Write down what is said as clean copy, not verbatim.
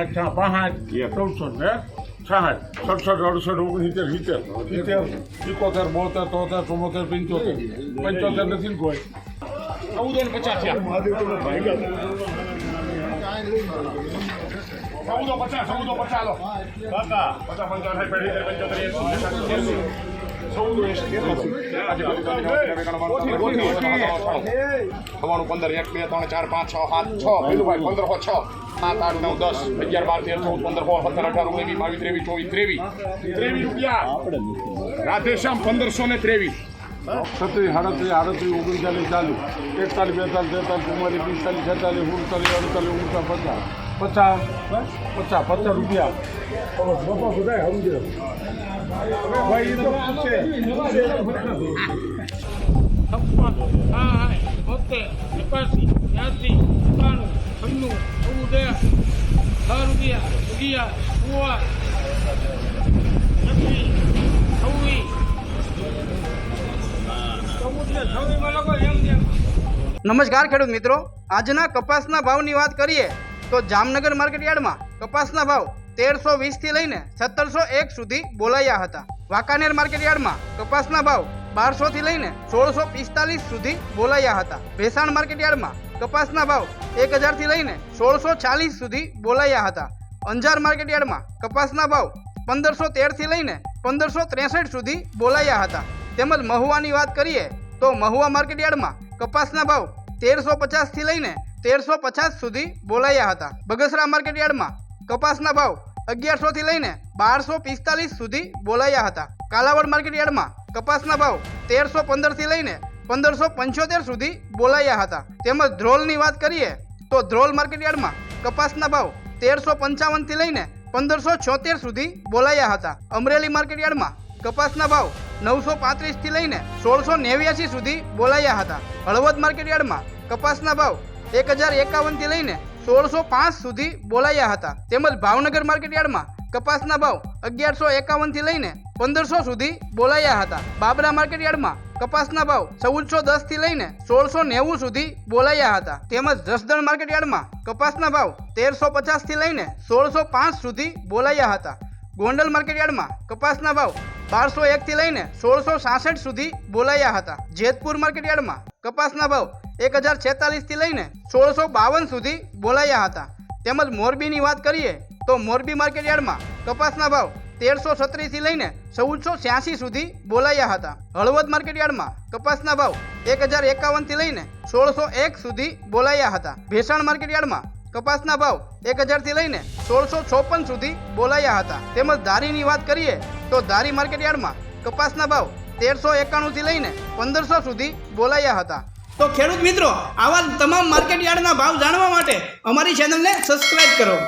5 14 ને 66 67 68 69 70 71 72 73 74 75 75 નથી ને કોઈ 1450 થયા 1450 લો કાકા 50 55 પેઢી 75 15 1 2 3 4 5 6 7 6 પેલું ભાઈ 15 6 7 8 9 10 11 12 13 14 15 17 18 19 20 23 23 રૂપિયા રાધેશ્યામ 1523 37 38 39 40 41 42 43 44 45 46 47 50 રૂપિયા બાપા બધા સમજે ભાઈ તો પૂછે 56 નમસ્કાર ખેડૂત મિત્રો, આજના કપાસના ભાવની વાત કરીએ તો જામનગર માર્કેટ યાર્ડમાં કપાસના ભાવ 1320 થી લઈને 1701 સુધી બોલાયા હતા. વાંકાનેર માર્કેટ યાર્ડમાં કપાસના ભાવ 1200 થી લઈને 1645 સુધી બોલાયા હતા. ભેસાણ માર્કેટ યાર્ડમાં કપાસના ભાવ 1000 થી લઈને 1640 સુધી બોલાયા હતા. અંજાર માર્કેટ યાર્ડમાં કપાસના ભાવ 1513 થી લઈને 1563 સુધી બોલાયા હતા. તેમજ મહુવાની વાત કરીએ તો મહુવા માર્કેટ યાર્ડમાં કપાસના ભાવ 1350 થી લઈને 1350 સુધી બોલાયા હતા. બગસરા માર્કેટ યાર્ડમાં કપાસના ભાવ 1100 થી લઈને 1245 સુધી બોલાયા હતા. કાલાવડ માર્કેટ યાર્ડમાં કપાસના ભાવ 1315 થી લઈને 1575 સુધી બોલાયા હતા. તેમજ ધ્રોલની વાત કરીએ તો ધ્રોલ માર્કેટ યાર્ડમાં કપાસના ભાવ 1355 થી લઈને 1576 સુધી બોલાયા હતા. અમરેલી માર્કેટ યાર્ડમાં કપાસના ભાવ 935 થી લઈને 1689 સુધી બોલાયા હતા. હળવદ માર્કેટ યાર્ડમાં કપાસના ભાવ 1051 થી લઈને 1605 સુધી બોલાયા હતા. તેમજ ભાવનગર માર્કેટ યાર્ડમાં કપાસના ભાવ 1151 થી લઈને 1500 સુધી બોલાયા હતા. બાબરા માર્કેટ યાર્ડમાં કપાસના ભાવ 1410 થી લઈને 1690 સુધી બોલાયા હતા. તેમજ જસદણ માર્કેટ યાર્ડમાં કપાસના ભાવ 1350 થી લઈને 1605 સુધી બોલાયા હતા. ગોંડલ માર્કેટ યાર્ડમાં કપાસના ભાવ 1201 થી લઈને 1666 સુધી બોલાયા હતા. જેતપુર માર્કેટ યાર્ડમાં કપાસના ભાવ 1046 થી લઈને 1652 સુધી બોલાયા હતા. તેમજ મોરબીની વાત કરીએ તો મોરબી માર્કેટ યાર્ડમાં કપાસના ભાવ 1336 થી લઈને 1486 સુધી બોલાયા હતા. હળવદ માર્કેટ યાર્ડમાં કપાસના ભાવ 1051 થી લઈને 1601 સુધી બોલાયા હતા. ભેસાણ માર્કેટ યાર્ડમાં કપાસના ભાવ 1000 થી લઈને 1656 સુધી બોલાયા હતા. તેમજ ધારીની વાત કરીએ તો ધારી માર્કેટ યાર્ડમાં કપાસના ભાવ 1391 થી લઈને 1500 સુધી બોલાયા હતા. તો ખેડૂત મિત્રો, આવા તમામ માર્કેટ યાર્ડના ભાવ જાણવા માટે અમારી ચેનલને સબસ્ક્રાઇબ કરો.